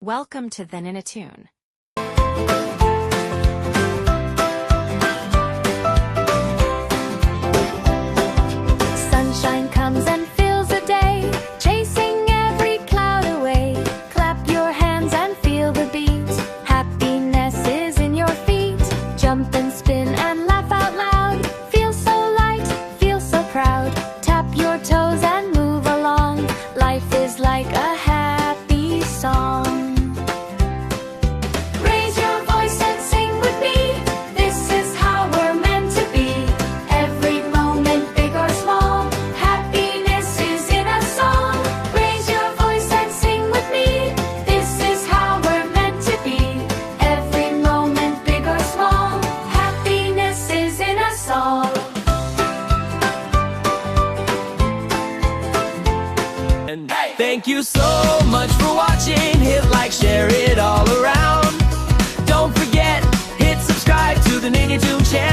Welcome to the NiniToon. Sunshine comes and fills the day, chasing every cloud away. Clap your hands and feel the beat. Happiness is in your feet. Jump and spin and laugh out loud. Feel so light, feel so proud. Tap your toes and move along. Life is like a happy song. Thank you so much for watching. Hit like, share it all around. Don't forget, hit subscribe to the NiniToon channel.